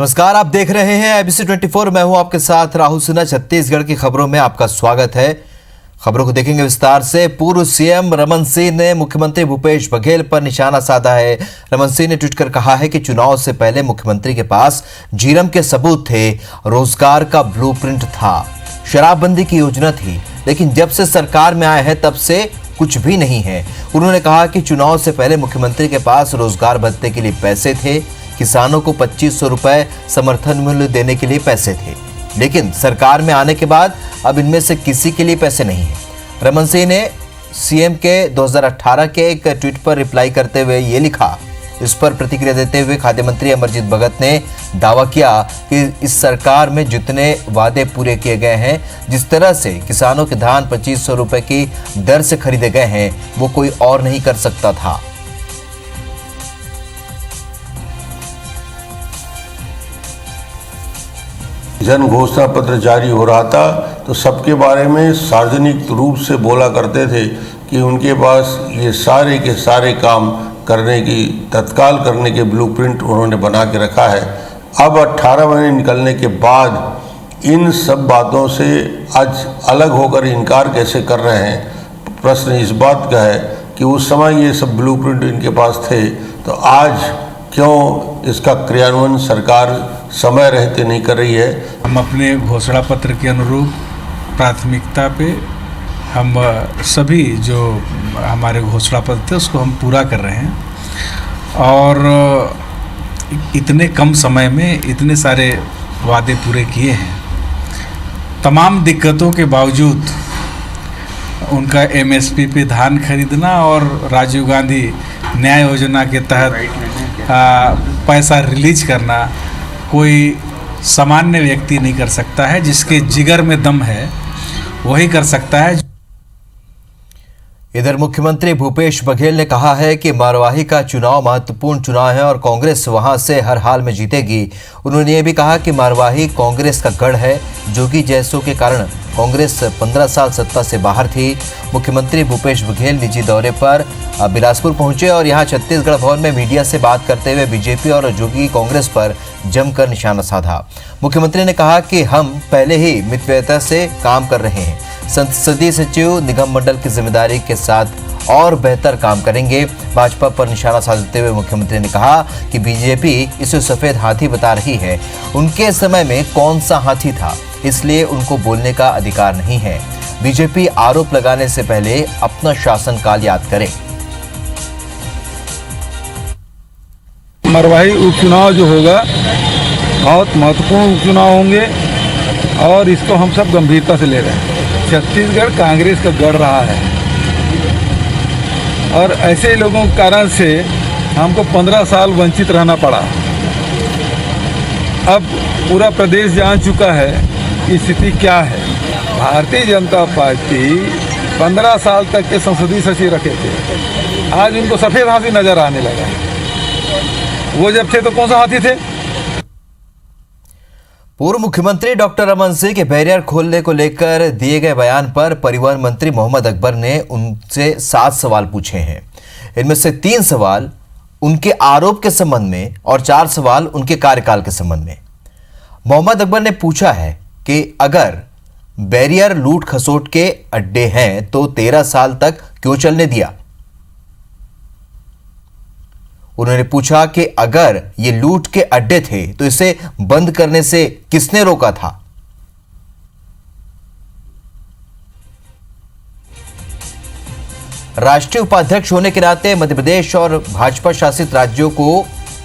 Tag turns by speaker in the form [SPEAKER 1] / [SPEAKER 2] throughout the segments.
[SPEAKER 1] नमस्कार, आप देख रहे हैं एबीसी 24। मैं हूं आपके साथ राहुल सिन्हा। छत्तीसगढ़ की खबरों में आपका स्वागत है। खबरों को देखेंगे विस्तार से। पूर्व सीएम रमन सिंह ने मुख्यमंत्री भूपेश बघेल पर निशाना साधा है। रमन सिंह ने ट्वीट कर कहा है कि चुनाव से पहले मुख्यमंत्री के पास जीरम के सबूत थे, रोजगार का ब्लूप्रिंट था, शराबबंदी की योजना थी, लेकिन जब से सरकार में आए हैं तब से कुछ भी नहीं है। उन्होंने कहा कि चुनाव से पहले मुख्यमंत्री के पास रोजगार भत्ते के लिए पैसे थे, किसानों को 2500 रुपए समर्थन मूल्य देने के लिए पैसे थे, लेकिन सरकार में आने के बाद अब इनमें से किसी के लिए पैसे नहीं है। रमन सिंह ने सीएम के 2018 के एक ट्वीट पर रिप्लाई करते हुए ये लिखा। इस पर प्रतिक्रिया देते हुए खाद्य मंत्री अमरजीत भगत ने दावा किया कि इस सरकार में जितने वादे पूरे किए गए हैं, जिस तरह से किसानों के धान 2500 रुपए की दर से खरीदे गए हैं, वो कोई और नहीं कर सकता था।
[SPEAKER 2] जन घोषणा पत्र जारी हो रहा था तो सबके बारे में सार्वजनिक रूप से बोला करते थे कि उनके पास ये सारे के सारे काम करने की, तत्काल करने के ब्लूप्रिंट उन्होंने बना के रखा है। अब 18 महीने निकलने के बाद इन सब बातों से आज अलग होकर इनकार कैसे कर रहे हैं। प्रश्न इस बात का है कि उस समय ये सब ब्लूप्रिंट इनके पास थे, तो आज क्यों इसका क्रियान्वयन सरकार समय रहते नहीं कर रही है।
[SPEAKER 3] हम अपने घोषणा पत्र के अनुरूप प्राथमिकता पे हम सभी जो हमारे घोषणा पत्र थे उसको हम पूरा कर रहे हैं, और इतने कम समय में इतने सारे वादे पूरे किए हैं। तमाम दिक्कतों के बावजूद उनका एमएसपी पे धान खरीदना और राजीव गांधी न्याय योजना के तहत पैसा रिलीज करना कोई सामान्य व्यक्ति नहीं कर सकता है। जिसके जिगर में दम है वही कर सकता है।
[SPEAKER 1] इधर मुख्यमंत्री भूपेश बघेल ने कहा है कि मरवाही का चुनाव महत्वपूर्ण चुनाव है और कांग्रेस वहां से हर हाल में जीतेगी। उन्होंने ये भी कहा कि मरवाही कांग्रेस का गढ़ है। जोगी जैसों के कारण कांग्रेस 15 साल सत्ता से बाहर थी। मुख्यमंत्री भूपेश बघेल निजी दौरे पर बिलासपुर पहुंचे और यहां छत्तीसगढ़ भवन में मीडिया से बात करते हुए बीजेपी और जोगी कांग्रेस पर जमकर निशाना साधा। मुख्यमंत्री ने कहा कि हम पहले ही मितव्ययता से काम कर रहे हैं। संसदीय सचिव निगम मंडल की जिम्मेदारी के साथ और बेहतर काम करेंगे। भाजपा पर निशाना साधते हुए मुख्यमंत्री ने कहा कि बीजेपी इसे सफेद हाथी बता रही है। उनके समय में कौन सा हाथी था, इसलिए उनको बोलने का अधिकार नहीं है। बीजेपी आरोप लगाने से पहले अपना शासनकाल याद करे।
[SPEAKER 4] मरवाही उपचुनाव जो होगा बहुत महत्वपूर्ण उपचुनाव होंगे और इसको हम सब गंभीरता से ले रहे हैं। छत्तीसगढ़ कांग्रेस का गढ़ रहा है और ऐसे लोगों के कारण से हमको 15 साल वंचित रहना पड़ा। अब पूरा प्रदेश जान चुका है कि स्थिति क्या है। भारतीय जनता पार्टी 15 साल तक के संसदीय सचिव रखे थे, आज उनको सफेद हाथी नजर आने लगा। वो जब थे तो कौन सा हाथी थे।
[SPEAKER 1] पूर्व मुख्यमंत्री डॉक्टर रमन सिंह के बैरियर खोलने को लेकर दिए गए बयान पर परिवहन मंत्री मोहम्मद अकबर ने उनसे 7 सवाल पूछे हैं। इनमें से 3 सवाल उनके आरोप के संबंध में और 4 सवाल उनके कार्यकाल के संबंध में। मोहम्मद अकबर ने पूछा है कि अगर बैरियर लूट खसोट के अड्डे हैं तो 13 साल तक क्यों चलने दिया। उन्होंने पूछा कि अगर ये लूट के अड्डे थे तो इसे बंद करने से किसने रोका था। राष्ट्रीय उपाध्यक्ष होने के नाते मध्य प्रदेश और भाजपा शासित राज्यों को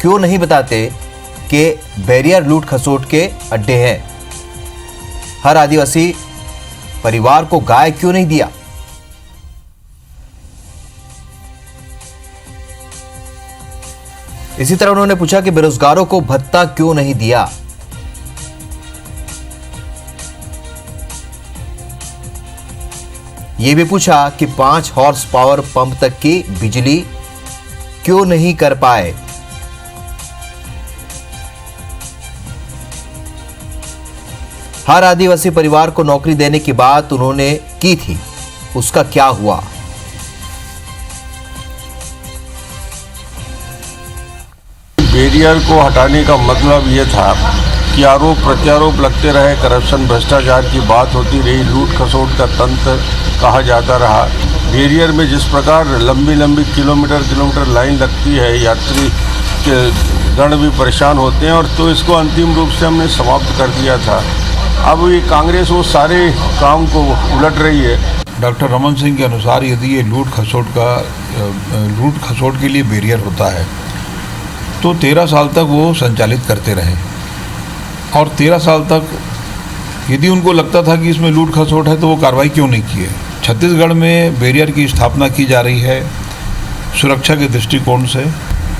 [SPEAKER 1] क्यों नहीं बताते कि बैरियर लूट खसोट के अड्डे हैं। हर आदिवासी परिवार को गाय क्यों नहीं दिया। इसी तरह उन्होंने पूछा कि बेरोजगारों को भत्ता क्यों नहीं दिया। यह भी पूछा कि 5 हॉर्स पावर पंप तक की बिजली क्यों नहीं कर पाए। हर आदिवासी परिवार को नौकरी देने की बात उन्होंने की थी, उसका क्या हुआ।
[SPEAKER 2] बैरियर को हटाने का मतलब ये था कि आरोप प्रत्यारोप लगते रहे, करप्शन भ्रष्टाचार की बात होती रही, लूट खसोट का तंत्र कहा जाता रहा। बैरियर में जिस प्रकार लंबी लंबी किलोमीटर लाइन लगती है, यात्री के गण भी परेशान होते हैं, और तो इसको अंतिम रूप से हमने समाप्त कर दिया था। अब ये कांग्रेस वो सारे काम को उलट रही है।
[SPEAKER 5] डॉक्टर रमन सिंह के अनुसार यदि ये लूट खसोट के लिए बैरियर होता है तो 13 साल तक वो संचालित करते रहे, और 13 साल तक यदि उनको लगता था कि इसमें लूट खसोट है तो वो कार्रवाई क्यों नहीं की है। छत्तीसगढ़ में बैरियर की स्थापना की जा रही है सुरक्षा के दृष्टिकोण से।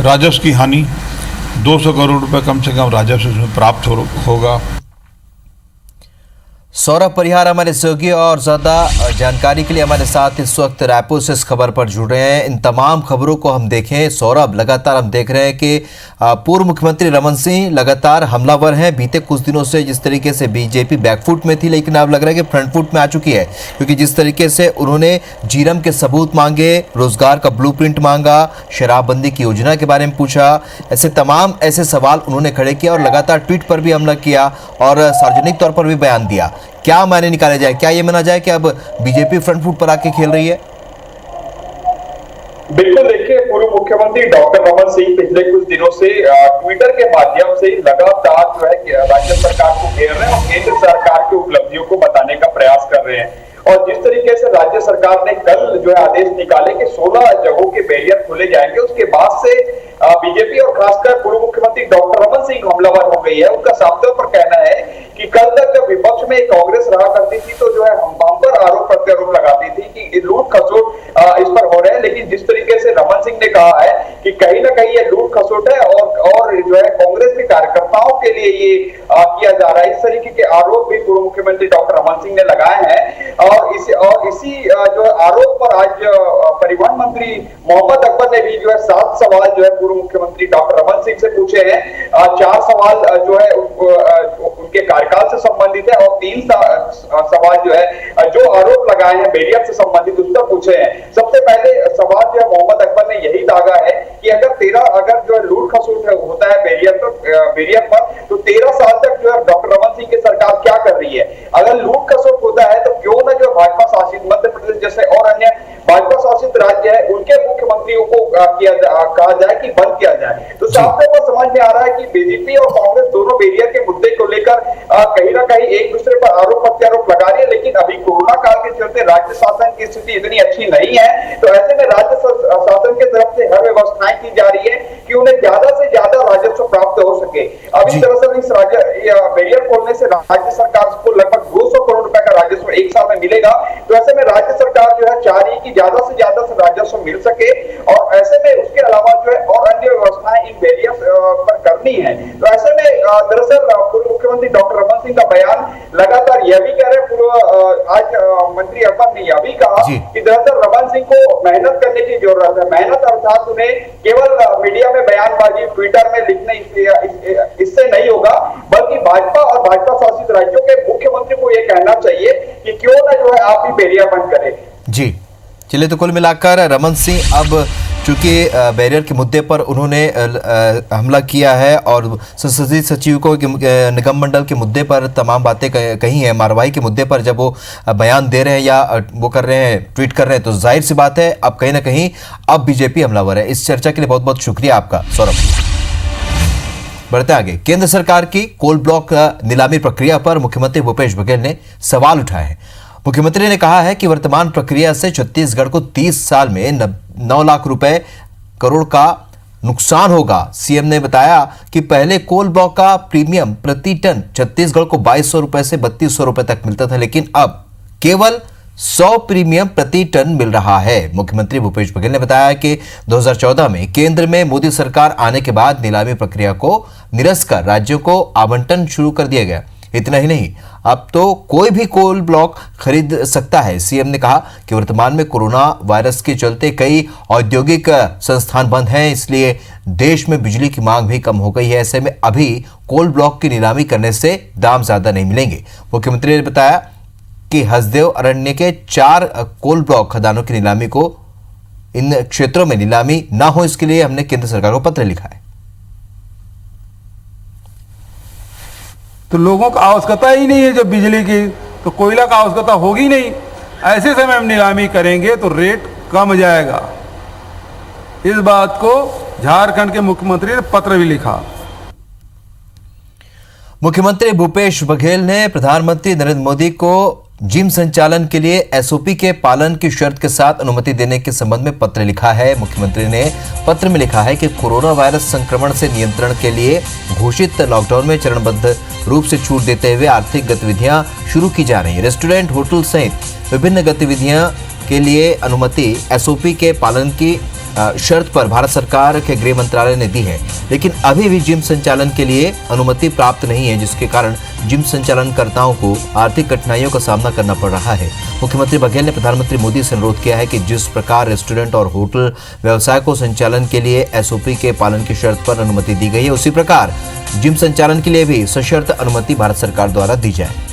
[SPEAKER 5] राजस्व की हानि 200 करोड़ रुपए कम से कम राजस्व इसमें प्राप्त होगा।
[SPEAKER 1] सौरभ परिहार हमारे सहयोगी और ज़्यादा जानकारी के लिए हमारे साथ इस वक्त रायपुर से इस खबर पर जुड़ रहे हैं। इन तमाम खबरों को हम देखें सौरभ, लगातार हम देख रहे हैं कि पूर्व मुख्यमंत्री रमन सिंह लगातार हमलावर हैं। बीते कुछ दिनों से जिस तरीके से बीजेपी बैकफुट में थी, लेकिन अब लग रहा है कि फ्रंट फुट में आ चुकी है, क्योंकि जिस तरीके से उन्होंने जीरम के सबूत मांगे, रोजगार का ब्लूप्रिंट मांगा, शराबबंदी की योजना के बारे में पूछा, ऐसे तमाम ऐसे सवाल उन्होंने खड़े किया और लगातार ट्वीट पर भी हमला किया और सार्वजनिक तौर पर भी बयान दिया। क्या मायने निकाले जाए, क्या ये माना जाए कि अब बीजेपी फ्रंट फुट पर आके खेल रही है?
[SPEAKER 6] बिल्कुल, देखिए पूर्व मुख्यमंत्री डॉक्टर रमन सिंह पिछले कुछ दिनों से ट्विटर के माध्यम से लगातार जो है राज्य सरकार को घेर रहे हैं और केंद्र सरकार की उपलब्धियों को बताने का प्रयास कर रहे हैं। और जिस तरीके से राज्य सरकार ने कल जो है आदेश निकाले कि 16 जगहों के बैरियर खोले जाएंगे, उसके बाद से बीजेपी और खासकर पूर्व मुख्यमंत्री डॉक्टर रमन सिंह हमलावर हो गई है। उनका साफ तौर पर कहना है कि कल तक जब विपक्ष में कांग्रेस रहा करती थी तो जो है हम पर आरोप प्रत्यारोप लगाती थी कि लूट खसोट इस पर हो रहे हैं, लेकिन जिस तरीके से रमन सिंह ने कहा है कि कहीं ना कहीं ये लूट खसोट है और जो है कांग्रेस के कार्यकर्ताओं के लिए ये किया जा रहा है, इस तरीके के आरोप भी पूर्व मुख्यमंत्री डॉक्टर रमन सिंह ने लगाए हैं। और इसी जो आरोप पर आज परिवहन मंत्री मोहम्मद अकबर ने भी जो है 7 सवाल जो है पूर्व मुख्यमंत्री डॉक्टर रमन सिंह से पूछे हैं। 4 सवाल जो है उनके कार्यकाल से संबंधित है और 3 सवाल जो है जो आरोप लगाए हैं बैरियर से संबंधित उस पर पूछे हैं। सबसे पहले सवाल जो है मोहम्मद अकबर ने यही दागा है कि अगर जो है लूट खसोट होता है बैरियर पर तो 13 साल तक जो है डॉक्टर रमन सिंह की सरकार क्या कर रही है। अगर लूट खसोट होता है तो क्यों ना जो भाजपा शासित मध्य प्रदेश जैसे और अन्य भाजपा शासित राज्य है उनके मुख्यमंत्रियों को कहा जाए कि बंद किया जाए। तो साफ तौर पर समझ में आ रहा है कि बीजेपी और कांग्रेस दोनों बैरियर के मुद्दे को लेकर कहीं ना कहीं एक दूसरे पर आरोप प्रत्यारोप लगा रही है, लेकिन अभी कोरोना काल के चलते राज्य शासन की स्थिति इतनी अच्छी नहीं है, तो ऐसे में राज्य शासन की तरफ से हर व्यवस्थाएं की जा रही है कि उन्हें ज्यादा से ज्यादा राजस्व प्राप्त हो सके। अभी दरअसल इस बैरियर खोलने से राज्य सरकार को लगभग 200 करोड़ रुपए का राजस्व एक साल में मिलेगा। तो ऐसे में राज्य सरकार जो है चाह रही है कि ज्यादा से ज्यादा राजस्व मिल सके और ऐसे में उसके अलावा जो है और अन्य व्यवस्थाएं इन बैरियर पर करनी है। तो ऐसे में दरअसल पूर्व मुख्यमंत्री डॉक्टर रमन सिंह का बयान लगातार यह भी कह रहे आज मंत्री अकबर ने यह भी कहा कि दरअसल रमन सिंह को मेहनत करने की जरूरत है। मेहनत अर्थात उन्हें केवल मीडिया में बयानबाजी ट्विटर में लिखने इससे नहीं होगा, बल्कि भाजपा और भाजपा शासित राज्यों के मुख्यमंत्री को यह कहना चाहिए कि क्यों ना जो है आप ही बैरियर बंद करें। जी
[SPEAKER 1] चलिए, तो कुल मिलाकर रमन सिंह अब चूंकि बैरियर के मुद्दे पर उन्होंने हमला किया है और संसदीय सचिव को निगम मंडल के मुद्दे पर तमाम बातें कही हैं, कार्रवाई के मुद्दे पर जब वो बयान दे रहे हैं या वो कर रहे हैं, ट्वीट कर रहे हैं, तो जाहिर सी बात है अब कहीं ना कहीं अब बीजेपी हमलावर है। इस चर्चा के लिए बहुत बहुत शुक्रिया आपका सौरभ। बढ़ते आगे, केंद्र सरकार की कोल ब्लॉक नीलामी प्रक्रिया पर मुख्यमंत्री भूपेश बघेल ने सवाल उठाए हैं। मुख्यमंत्री ने कहा है कि वर्तमान प्रक्रिया से छत्तीसगढ़ को 30 साल में 9 लाख करोड़ का नुकसान होगा। सीएम ने बताया कि पहले कोल ब्लॉक का प्रीमियम प्रति टन छत्तीसगढ़ को 2200 रुपए से 3200 रुपए तक मिलता था, लेकिन अब केवल 100 प्रीमियम प्रति टन मिल रहा है। मुख्यमंत्री भूपेश बघेल ने बताया कि 2014 में केंद्र में मोदी सरकार आने के बाद नीलामी प्रक्रिया को निरस्त कर राज्यों को आवंटन शुरू कर दिया गया। इतना ही नहीं, अब तो कोई भी कोल ब्लॉक खरीद सकता है। सीएम ने कहा कि वर्तमान में कोरोना वायरस के चलते कई औद्योगिक संस्थान बंद हैं, इसलिए देश में बिजली की मांग भी कम हो गई है। ऐसे में अभी कोल ब्लॉक की नीलामी करने से दाम ज्यादा नहीं मिलेंगे। मुख्यमंत्री ने बताया कि हसदेव अरण्य के 4 कोल ब्लॉक खदानों की नीलामी को इन क्षेत्रों में नीलामी ना हो, इसके लिए हमने केंद्र सरकार को पत्र लिखा है।
[SPEAKER 4] तो लोगों को आवश्यकता ही नहीं है जब बिजली की, तो कोयला का आवश्यकता होगी नहीं। ऐसे समय हम नीलामी करेंगे तो रेट कम जाएगा। इस बात को झारखंड के मुख्यमंत्री ने पत्र भी लिखा।
[SPEAKER 1] मुख्यमंत्री भूपेश बघेल ने प्रधानमंत्री नरेंद्र मोदी को जिम संचालन के लिए एसओपी के पालन की शर्त के साथ अनुमति देने के संबंध में पत्र लिखा है। मुख्यमंत्री ने पत्र में लिखा है कि कोरोना वायरस संक्रमण से नियंत्रण के लिए घोषित लॉकडाउन में चरणबद्ध रूप से छूट देते हुए आर्थिक गतिविधियां शुरू की जा रही है। रेस्टोरेंट, होटल सहित विभिन्न गतिविधियां के लिए अनुमति एसओपी के पालन की शर्त पर भारत सरकार के गृह मंत्रालय ने दी है, लेकिन अभी भी जिम संचालन के लिए अनुमति प्राप्त नहीं है, जिसके कारण जिम संचालनकर्ताओं को आर्थिक कठिनाइयों का सामना करना पड़ रहा है। मुख्यमंत्री बघेल ने प्रधानमंत्री मोदी से अनुरोध किया है कि जिस प्रकार रेस्टोरेंट और होटल व्यवसाय को संचालन के लिए एसओपी के पालन की शर्त पर अनुमति दी गई है, उसी प्रकार जिम संचालन के लिए भी सशर्त अनुमति भारत सरकार द्वारा दी जाए।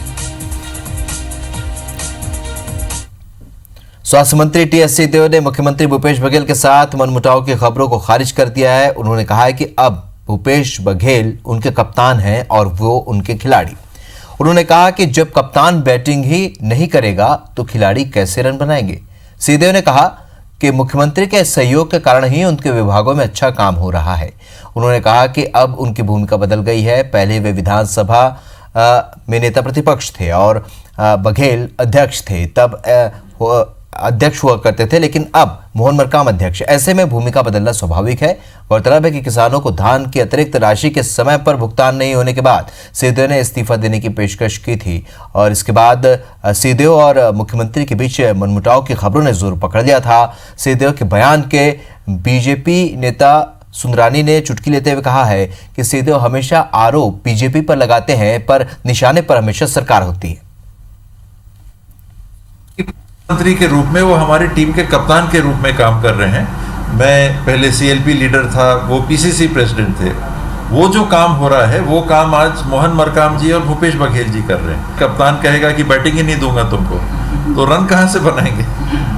[SPEAKER 1] स्वास्थ्य मंत्री टीएस सिंहदेव ने मुख्यमंत्री भूपेश बघेल के साथ मनमुटाव की खबरों को खारिज कर दिया है। उन्होंने कहा है कि अब भूपेश बघेल उनके कप्तान हैं और वो उनके खिलाड़ी। उन्होंने कहा कि जब कप्तान बैटिंग ही नहीं करेगा तो खिलाड़ी कैसे रन बनाएंगे। सिंहदेव ने कहा कि मुख्यमंत्री के सहयोग के कारण ही उनके विभागों में अच्छा काम हो रहा है। उन्होंने कहा कि अब उनकी भूमिका बदल गई है। पहले वे विधानसभा में नेता प्रतिपक्ष थे और बघेल अध्यक्ष थे, तब अध्यक्ष हुआ करते थे, लेकिन अब मोहन मरकाम अध्यक्ष। ऐसे में भूमिका बदलना स्वाभाविक है। गौरतलब है कि किसानों को धान की अतिरिक्त राशि के समय पर भुगतान नहीं होने के बाद सिंहदेव ने इस्तीफा देने की पेशकश की थी और इसके बाद सिंहदेव और मुख्यमंत्री के बीच मनमुटाव की खबरों ने जोर पकड़ लिया था। सिंहदेव के बयान के बीजेपी नेता सुंदरानी ने चुटकी लेते हुए कहा है कि सिंहदेव हमेशा आरोप बीजेपी पर लगाते हैं, पर निशाने पर हमेशा सरकार होती है।
[SPEAKER 7] मंत्री के रूप में वो हमारी टीम के कप्तान के रूप में काम कर रहे हैं। मैं पहले सीएलपी लीडर था, वो पीसीसी प्रेसिडेंट थे। वो जो काम हो रहा है वो काम आज मोहन मरकाम जी और भूपेश बघेल जी कर रहे हैं। कप्तान कहेगा कि बैटिंग ही नहीं दूंगा तुमको, तो रन कहाँ से बनाएंगे?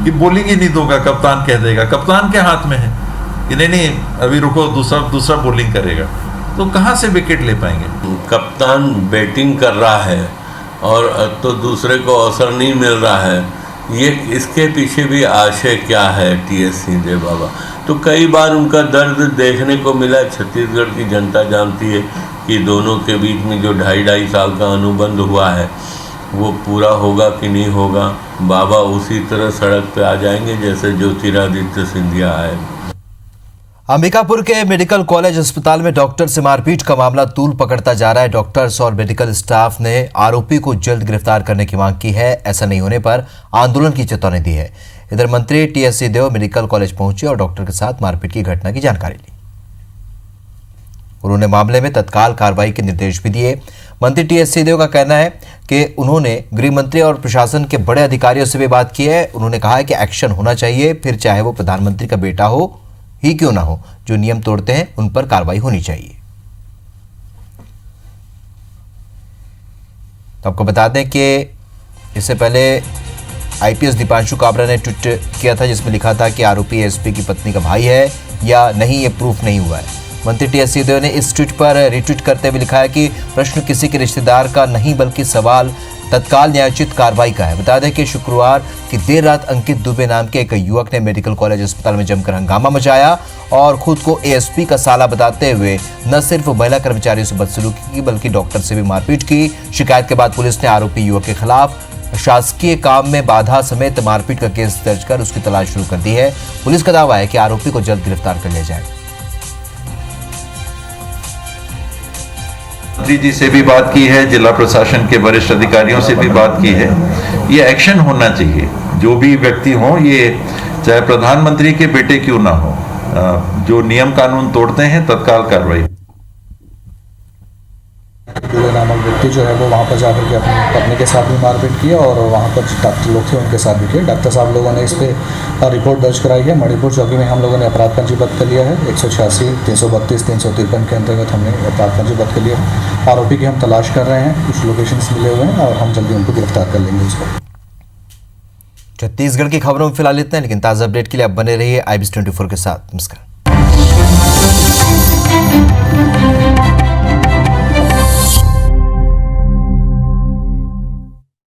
[SPEAKER 7] कि बॉलिंग ही नहीं दूंगा, कप्तान कह देगा। कप्तान के हाथ में है कि नहीं अभी रुको, दूसरा बॉलिंग करेगा, तो कहाँ से विकेट ले पाएंगे?
[SPEAKER 8] कप्तान बैटिंग कर रहा है और तो दूसरे को अवसर नहीं मिल रहा है। ये इसके पीछे भी आशय क्या है टीएस सिंहदेव बाबा? तो कई बार उनका दर्द देखने को मिला। छत्तीसगढ़ की जनता जानती है कि दोनों के बीच में जो 2.5 साल का अनुबंध हुआ है वो पूरा होगा कि नहीं होगा। बाबा उसी तरह सड़क पे आ जाएंगे जैसे ज्योतिरादित्य सिंधिया आए।
[SPEAKER 1] अंबिकापुर के मेडिकल कॉलेज अस्पताल में डॉक्टर से मारपीट का मामला तूल पकड़ता जा रहा है। डॉक्टर्स और मेडिकल स्टाफ ने आरोपी को जल्द गिरफ्तार करने की मांग की है। ऐसा नहीं होने पर आंदोलन की चेतावनी दी है। इधर मंत्री टीएस सिंहदेव मेडिकल कॉलेज पहुंचे और डॉक्टर के साथ मारपीट की घटना की जानकारी ली। उन्होंने मामले में तत्काल कार्रवाई के निर्देश भी दिए। मंत्री टीएस सिंहदेव का कहना है कि उन्होंने गृह मंत्री और प्रशासन के बड़े अधिकारियों से भी बात की है। उन्होंने कहा है कि एक्शन होना चाहिए, फिर चाहे वो प्रधानमंत्री का बेटा हो ही क्यों ना हो, जो नियम तोड़ते हैं उन पर कार्रवाई होनी चाहिए। तो आपको बता दें कि इससे पहले आईपीएस दीपांशु काबरा ने ट्वीट किया था जिसमें लिखा था कि आरोपी एसपी की पत्नी का भाई है या नहीं, ये प्रूफ नहीं हुआ है। मंत्री टीएस सिंहदेव ने इस ट्वीट पर रिट्वीट करते हुए लिखा है कि प्रश्न किसी के रिश्तेदार का नहीं बल्कि सवाल तत्काल न्यायोचित कार्रवाई का है। बता दें कि शुक्रवार की देर रात अंकित दुबे नाम के एक युवक ने मेडिकल कॉलेज अस्पताल में जमकर हंगामा मचाया और खुद को एएसपी का साला बताते हुए न सिर्फ महिला कर्मचारियों से बदसलूकी की बल्कि डॉक्टर से भी मारपीट की। शिकायत के बाद पुलिस ने आरोपी युवक के खिलाफ शासकीय काम में बाधा समेत मारपीट का केस दर्ज कर उसकी तलाश शुरू कर दी है। पुलिस का दावा है कि आरोपी को जल्द गिरफ्तार कर लिया जाएगा।
[SPEAKER 7] मंत्री जी से भी बात की है, जिला प्रशासन के वरिष्ठ अधिकारियों से भी बात की है। ये एक्शन होना चाहिए। जो भी व्यक्ति हो, ये चाहे प्रधानमंत्री के बेटे क्यों ना हो, जो नियम कानून तोड़ते हैं तत्काल कार्रवाई।
[SPEAKER 9] दुबे नामक व्यक्ति जो है वो वहाँ पर जाकर के अपनी पत्नी के साथ भी मारपीट किया और वहाँ पर डॉक्टर लोग थे उनके साथ भी किया। डॉक्टर साहब लोगों ने इस पर रिपोर्ट दर्ज कराई है। मणिपुर चौकी में हम लोगों ने अपराध पंजीबद्ध कर लिया है। 186, 332, 353 के अंतर्गत हमने अपराध पंजीबद्ध कर लिया है। आरोपी की हम तलाश कर रहे हैं, कुछ लोकेशंस मिले हुए हैं और हम जल्दी उनको गिरफ्तार कर लेंगे। उसको
[SPEAKER 1] छत्तीसगढ़ की खबरों में फिलहाल इतना है, लेकिन ताज़ा अपडेट के लिए आप बने रहिए IBS 24 के साथ। नमस्कार।